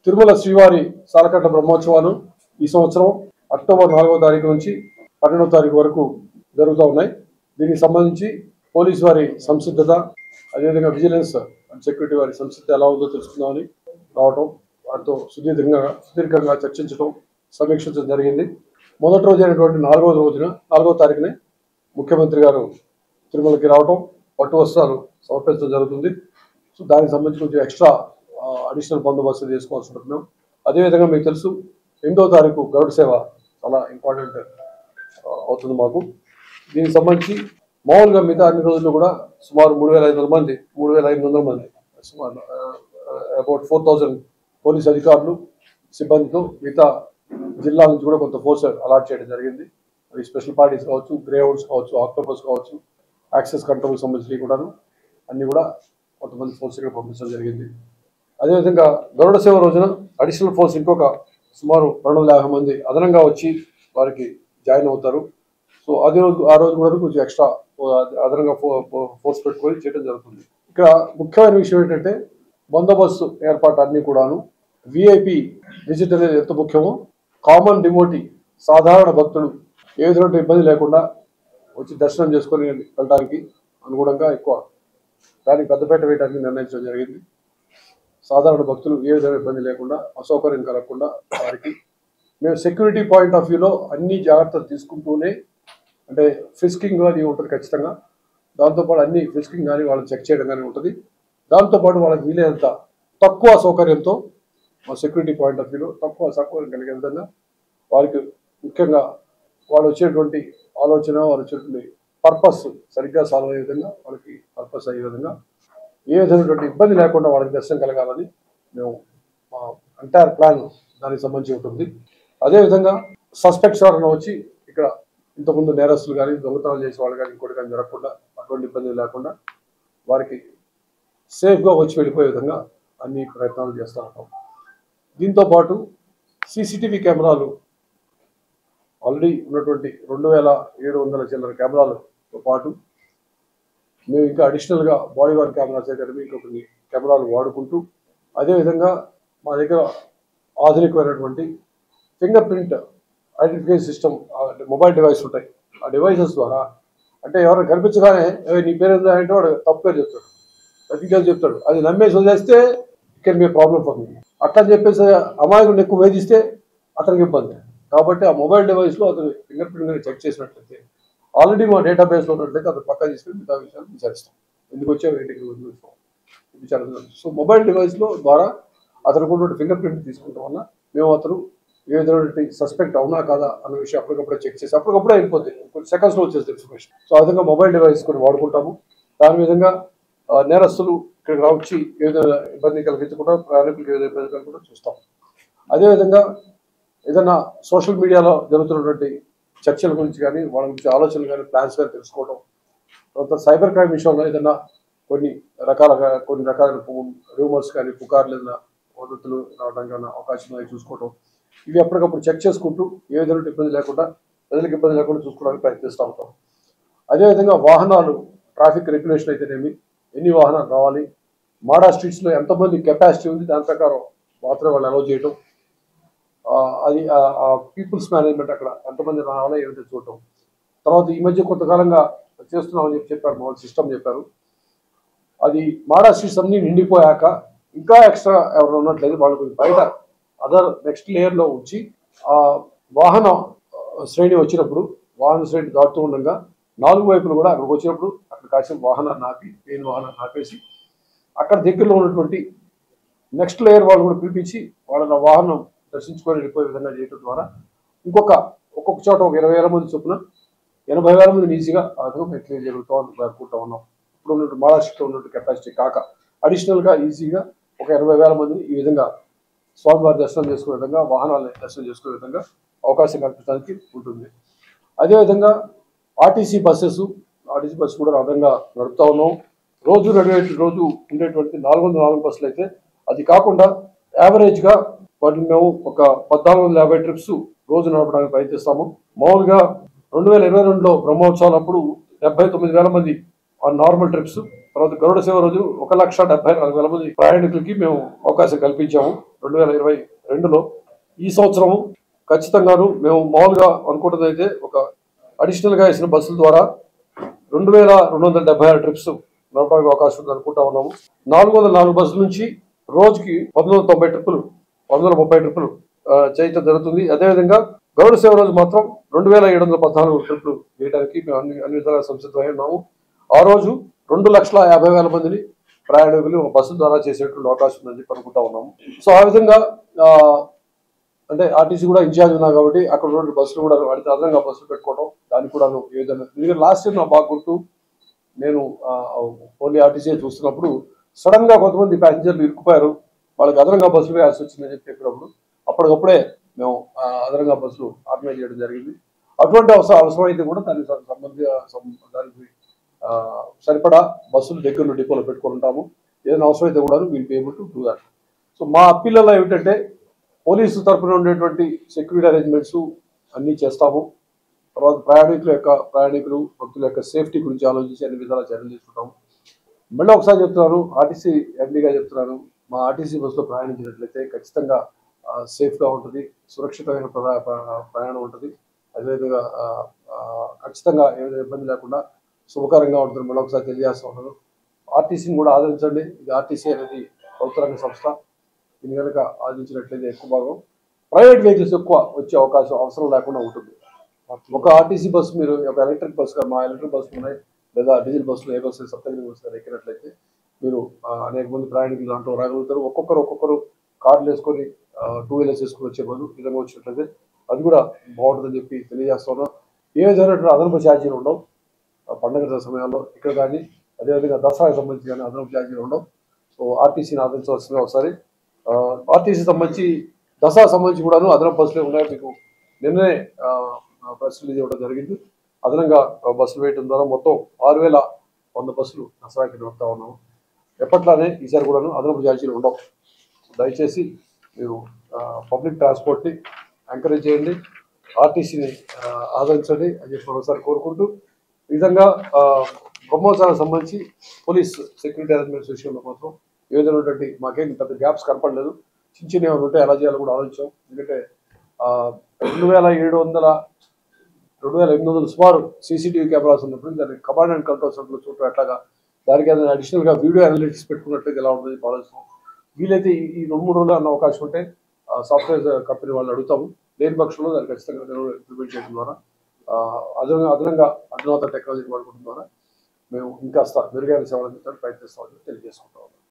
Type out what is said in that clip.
తిరుమల శ్రీవారి సాలకట్ల బ్రహ్మోత్సవాలు ఈ సంవత్సరం అక్టోబర్ 4వ తారీఖు నుంచి 12వ తారీఖు వరకు జరుగుతూ ఉన్నాయి. దీనికి సంబంధించి పోలీసు వారి సంసిద్ధత, అదేవిధంగా విజిలెన్స్ అండ్ సెక్యూరిటీ వారి సంసిద్ధత ఎలా ఉందో తెలుసుకుందామని రావటం, వారితో సుదీర్ఘంగా చర్చించడం, సమీక్షించడం జరిగింది. మొదటి రోజు అయినటువంటి 4వ తారీఖునే ముఖ్యమంత్రి గారు తిరుమలకి రావటం, పట్టు వస్త్రాలు సమర్పించడం జరుగుతుంది. సో దానికి సంబంధించి కొంచెం ఎక్స్ట్రా అడిషనల్ బందోబస్తు చేసుకోవాల్సి ఉంటుంది. అదేవిధంగా మీకు తెలుసు 8వ తారీఖు గరుడ సేవ చాలా ఇంపార్టెంట్ అవుతుంది మాకు. దీనికి సంబంధించి మామూలుగా మిగతా అన్ని రోజుల్లో కూడా సుమారు 3,500 మంది సుమారు అబౌట్ 4,000 పోలీస్ అధికారులు సిబ్బందితో మిగతా జిల్లా నుంచి కూడా కొంత ఫోర్స్ అలాట్ చేయడం జరిగింది. అవి స్పెషల్ పార్టీస్ కావచ్చు, గ్రే హౌండ్స్ కావచ్చు, ఆక్టోపస్ కావచ్చు, యాక్సెస్ కంట్రోల్ సంబంధించి కూడాను అన్ని కూడా కొంతమంది ఫోర్స్ ఇక్కడ పంపించడం జరిగింది. అదేవిధంగా గరుడ సేవ రోజున అడిషనల్ ఫోర్స్ ఇంకొక సుమారు 250 మంది అదనంగా వచ్చి వారికి జాయిన్ అవుతారు. సో ఆ రోజు కూడా కొంచెం ఎక్స్ట్రా అదనంగా ఫోర్స్ పెట్టుకొని చేయడం జరుగుతుంది. ఇక్కడ ముఖ్యమైన విషయం ఏంటంటే బందోబస్తు ఏర్పాటు అన్ని కూడాను విఐపి విజిట్ అనేది ఎంత ముఖ్యమో, కామన్ డివోటీ సాధారణ భక్తులు ఏ విధమైన ఇబ్బంది లేకుండా వచ్చి దర్శనం చేసుకొని వెళ్ళడానికి అనుగుణంగా ఎక్కువ దానికి పెద్దపేట వేయడానికి నిర్ణయించడం జరిగింది. సాధారణ భక్తులు ఏ విధమైన ఇబ్బంది లేకుండా, అసౌకర్యం కలగకుండా వారికి మేము సెక్యూరిటీ పాయింట్ ఆఫ్ వ్యూలో అన్ని జాగ్రత్తలు తీసుకుంటూనే, అంటే ఫ్రిస్కింగ్ అది ఉంటుంది ఖచ్చితంగా, దాంతోపాటు అన్ని ఫ్రిస్కింగ్ కానీ వాళ్ళని చెక్ చేయడం కానీ ఉంటుంది. దాంతోపాటు వాళ్ళకి వీలైనంత తక్కువ సౌకర్యంతో మా సెక్యూరిటీ పాయింట్ ఆఫ్ వ్యూలో తక్కువ సౌకర్యం కలిగే విధంగా వారికి ముఖ్యంగా వాళ్ళు వచ్చేటువంటి ఆలోచన, వాళ్ళు వచ్చేటువంటి పర్పస్ సరిగ్గా సాల్వ్ అయ్యే విధంగా, వాళ్ళకి పర్పస్ అయ్యే విధంగా ఏ విధమైనటువంటి ఇబ్బంది లేకుండా వాళ్ళకి దర్శనం కలగాలని మేము మా ఎంటైర్ ప్లాన్ దానికి సంబంధించి ఉంటుంది. అదేవిధంగా సస్పెక్ట్స్ ఎవరైనా వచ్చి ఇక్కడ ఇంతకుముందు నేరస్తులు కానీ, దొంగతనాలు చేసే వాళ్ళు కానీ, ఇంకోటి కానీ జరగకుండా, అటువంటి ఇబ్బంది లేకుండా వారికి సేఫ్గా వచ్చి వెళ్ళిపోయే విధంగా అన్ని ప్రయత్నాలు చేస్తూ ఉంటాం. దీంతోపాటు సీసీటీవీ కెమెరాలు ఆల్రెడీ ఉన్నటువంటి 2,700 చిల్లర కెమెరాలతో పాటు మేము ఇంకా అడిషనల్గా బాడీ వార్న్ కెమెరాస్ అయితే ఇంకా కొన్ని కెమెరాలు వాడుకుంటూ, అదేవిధంగా మా దగ్గర ఆధునికమైనటువంటి finger print identification system mobile device ఉంటాయి. ఆ డివైసెస్ ద్వారా అంటే ఎవరైనా కనిపించగానే నీ పేరు ఏందా అంటే వాడు తప్పు పేరు చెప్తాడు, డీటెయిల్స్ చెప్తాడు. అది నమ్మేసి వదిలేస్తే can be problem for me. అట్లా చెప్పేసి అమాయకుడిని ఎక్కువ వేధిస్తే అతనికి ఇబ్బంది. కాబట్టి ఆ మొబైల్ డివైస్లో అతను ఫింగర్ ప్రింట్ చెక్ చేసినట్లయితే ఆల్రెడీ మా డేటాబేస్లో ఉన్నట్లయితే అతను పక్కా తీసుకుని మిగతా విషయాలు విచారిస్తాం. ఎందుకు వచ్చే విచారిస్తాం. సో మొబైల్ డివైస్లో ద్వారా అతనికి ఉన్నటువంటి ఫింగర్ ప్రింట్ తీసుకుంటాం వల్ల మేము అతను ఏ విధమైన సస్పెక్ట్ అవునా కాదా అన్న విషయం అప్పటికప్పుడే చెక్ చేసి అప్పటికప్పుడే అయిపోతుంది, కొన్ని సెకండ్స్లో వచ్చేస్తుంది ఇన్ఫర్మేషన్. సో ఆ విధంగా మొబైల్ డివైస్ కొన్ని వాడుకుంటాము. దాని విధంగా నేరస్తులు ఇక్కడికి వచ్చి ఏ విధంగా ఇబ్బంది కలిగించకుండా, ప్రయాణికులకు ఏ విధంగా ఇబ్బంది కలగకుండా చూస్తాం. అదేవిధంగా ఏదైనా సోషల్ మీడియాలో జరుగుతున్నటువంటి చర్చల గురించి కానీ, వాళ్ళ గురించి ఆలోచనలు కానీ, ప్లాన్స్ కానీ తెలుసుకోవడం, తర్వాత సైబర్ క్రైమ్ విషయంలో ఏదైనా కొన్ని రకాల రూమర్స్ కానీ, పుకార్లు ఏదైనా వదంతులు రావడానికి ఏమైనా అవకాశం అవి చూసుకోవడం, ఇవి ఎప్పటికప్పుడు చెక్ చేసుకుంటూ ఏ విధంగా ఇబ్బంది లేకుండా, ప్రజలకు ఇబ్బంది లేకుండా చూసుకోవడానికి ప్రయత్నిస్తూ ఉంటాం. అదేవిధంగా వాహనాలు ట్రాఫిక్ రెగ్యులేషన్ అయితేనేమి, ఎన్ని వాహనాలు రావాలి, మాడా స్ట్రీట్స్లో ఎంతమంది కెపాసిటీ ఉంది దాని ప్రకారం మాత్రమే వాళ్ళు అలౌ చేయడం, అది పీపుల్స్ మేనేజ్మెంట్ అక్కడ ఎంతమంది రావాలో ఏమిటో చూడటం. తర్వాత ఈ మధ్య కొంతకాలంగా చేస్తున్నామని చెప్పారు, మామూలు సిస్టమ్ చెప్పారు. అది మాడా స్ట్రీట్స్ అన్నీ నిండిపోయాక ఇంకా ఎక్స్ట్రా ఎవరు ఉన్నట్లేదు వాళ్ళకి బయట అదర్ నెక్స్ట్ లేయర్లో ఉంచి ఆ వాహన శ్రేణి వచ్చినప్పుడు, వాహన శ్రేణి దాటుతూ ఉండగా 4 వైపులు కూడా అక్కడికి వచ్చినప్పుడు అక్కడ కాసిన వాహనాన్ని ఆపి, మెయిన్ వాహనాన్ని ఆపేసి అక్కడ దగ్గరలో ఉన్నటువంటి నెక్స్ట్ లేయర్ వాళ్ళు కూడా పిలిపించి వాళ్ళ వాహనం దర్శించుకొని వెళ్ళిపోయే విధంగా చేయడం ద్వారా ఒక్కొక్క చోట ఒక 20,000 మంది చొప్పున 80,000 మందిని ఈజీగా అదనంగా క్లియర్ జరుగుతూ అనుకుంటా ఉన్నాం. ఇప్పుడు ఉన్నట్టు మహారాష్ట్రలో ఉన్నట్టు కెపాసిటీ కాక అడిషనల్గా ఈజీగా ఒక 80,000 మందిని ఈ విధంగా స్వామివారి దర్శనం చేసుకునే విధంగా, వాహనాలను దర్శనం చేసుకునే విధంగా అవకాశం కల్పించడానికి ఉంటుంది. అదేవిధంగా ఆర్టీసీ బస్సు కూడా అదనంగా నడుపుతా ఉన్నాం. రోజు ఉండేటువంటి 404 బస్సులు అయితే అది కాకుండా యావరేజ్గా వాటిని మేము ఒక 1,450 ట్రిప్స్ రోజు నడపడానికి ప్రయత్నిస్తాము. మామూలుగా 2022లో బ్రహ్మోత్సవాలప్పుడు 79,000 మంది నార్మల్ ట్రిప్స్, తర్వాత గరుడ సేవ రోజు 1,74,000 మంది ప్రయాణికులకి మేము అవకాశం కల్పించాము 2022లో. ఈ సంవత్సరము ఖచ్చితంగాను మేము మామూలుగా అనుకుంటుంది అయితే ఒక అడిషనల్గా వేసిన బస్సుల ద్వారా 2,276 ట్రిప్స్ నడపడానికి అవకాశం ఉంది అనుకుంటా ఉన్నాము. 404 బస్సుల నుంచి రోజుకి 1,130 ట్రిప్పులు చేయటం జరుగుతుంది. అదేవిధంగా గరుడ సేవ రోజు మాత్రం 2,714 ట్రిప్పులు చేయడానికి మేము అన్ని విధాలుగా సంసిద్ధమై ఉన్నాము. ఆ రోజు 2,50,000 మందిని ప్రయాణికులు బస్సు ద్వారా చేసేటువంటి అవకాశం ఉందని చెప్పి అనుకుంటా ఉన్నాము. సో ఆ విధంగా అంటే ఆర్టీసీ కూడా ఇన్ఛార్జ్ ఉన్నా కాబట్టి అక్కడ ఉన్న బస్సులు కూడా వాడితే అదనంగా బస్సులు పెట్టుకోవడం దానికి కూడా ఏ విధంగా ఎందుకంటే లాస్ట్ ఇయర్ నా బాగా గుర్తు, నేను ఓన్లీ ఆర్టీసీ చూస్తున్నప్పుడు సడన్ గా కొంతమంది ప్యాసింజర్లు ఇరుక్కుపోయారు, వాళ్ళకి అదనంగా బస్సులు వేయాల్సి వచ్చిందని చెప్పి చెప్పినప్పుడు అప్పటికప్పుడే మేము అదనంగా బస్సులు ఆర్గనైజ్ చేయడం జరిగింది. అటువంటి అవసరం అయితే కూడా దానికి దానికి సరిపడా బస్సులు దగ్గరలో డిపోలో పెట్టుకొని ఉంటాము. ఏదైనా అవసరం అయితే కూడా we'll be able to do that. So మా అప్పీల్లో ఏమిటంటే పోలీసు తరఫున ఉండేటువంటి సెక్యూరిటీ అరేంజ్మెంట్స్ అన్నీ చేస్తాము. తర్వాత ప్రయాణికులు భక్తుల యొక్క సేఫ్టీ గురించి ఆలోచించి అన్ని విధాలా చర్యలు తీసుకుంటాము. మళ్ళీ ఒకసారి చెప్తున్నాను, ఆర్టీసీ ఎండీగా చెప్తున్నాను, మా ఆర్టీసీ బస్సులో ప్రయాణించినట్లయితే ఖచ్చితంగా సేఫ్గా ఉంటుంది, సురక్షితమైన ప్రయాణం ఉంటుంది. అదేవిధంగా ఖచ్చితంగా ఏదైనా ఇబ్బంది లేకుండా శుభకరంగా ఉంటుంది. మళ్ళీ ఒకసారి తెలియజేస్తూ ఉన్నాను. ఆర్టీసీని కూడా ఆదరించండి. ఇది ఆర్టీసీ అనేది ప్రభుత్వ రంగ సంస్థ. దీని కనుక ఆదించినట్లయితే ఎక్కువ భాగం ప్రైవేట్ వెహికల్స్ ఎక్కువ వచ్చే అవసరం లేకుండా ఉంటుంది. ఒక ఆర్టీసీ బస్సు మీరు ఒక ఎలక్ట్రిక్ బస్సు మా ఎలక్ట్రిక్ బస్సులు ఉన్నాయి లేదా డీజిల్ బస్సులు ఏ బస్సు సప్తగిరి బస్సులు ఎక్కినట్లయితే మీరు అనేక మంది ప్రయాణికులు దాంట్లో రాగలుగుతారు. ఒక్కొక్కరు కార్లు వేసుకొని 2 వీలర్స్ వేసుకొని వచ్చే బదులు విధంగా వచ్చినట్లయితే అది కూడా బాగుంటుందని చెప్పి తెలియజేస్తున్నాం. ఏ విధమైనటువంటి అదనపు ఛార్జీలు ఉండవు పండుగ సమయాల్లో ఇక్కడ కానీ, అదేవిధంగా దసరాకి సంబంధించి కానీ అదనపు ఛార్జీలు ఉండవు. సో ఆర్టీసీని ఆదరించవలసింది ఒకసారి. ఆర్టీసీ సంబంధించి దసరా సంబంధించి కూడాను అదనపు బస్సులే ఉన్నాయి. మీకు నిన్ననే ప్రెస్ రిలీజ్ ఇవ్వడం జరిగింది. అదనంగా బస్సులు వేయడం ద్వారా మొత్తం 6,100 బస్సులు దసరాకి నడుపుతా ఉన్నాము. ఎప్పట్లానే ఈసారి కూడాను అదనపు ఛార్జీలు ఉండవు. దయచేసి మీరు పబ్లిక్ ట్రాన్స్పోర్ట్ని ఎంకరేజ్ చేయండి, ఆర్టీసీని ఆదరించండి అని చెప్పి ఒకసారి కోరుకుంటూ, ఈ విధంగా బ్రహ్మోత్సవాలకు సంబంధించి పోలీస్ సెక్యూరిటీ అరేంజ్మెంట్స్ విషయంలో మాత్రం ఏ విధమైనటువంటి మాకేం పెద్ద గ్యాప్స్ కనపడలేదు. చిన్న ఏమైనా ఉంటే ఎలా చేయాలో కూడా ఆలోచించాం. ఎందుకంటే 2,800 సుమారు సీసీటీవీ కెమెరాస్ ఉన్నప్పుడు దాన్ని కమాండ్ అండ్ కంట్రోల్ సెంటర్లో చూడటం ఎట్లాగా, దానికి ఏదైనా అడిషనల్గా వీడియో అనలిటిక్స్ పెట్టుకున్నట్లయితే ఎలా ఉంటుంది ఆలోచిస్తాం. వీలైతే ఈ 2-3 రోజులు అన్న అవకాశం ఉంటే సాఫ్ట్వేర్ కంపెనీ వాళ్ళు అడుగుతాము. లేని పక్షంలో దాన్ని ఖచ్చితంగా ఇంప్లిమెంట్ చేయడం ద్వారా అదనంగా అధునాతన టెక్నాలజీని వాడుకోవడం ద్వారా మేము ఇంకాస్త మెరుగైన సేవలు అందించడానికి ప్రయత్నిస్తామని తెలియజేసుకుంటాం.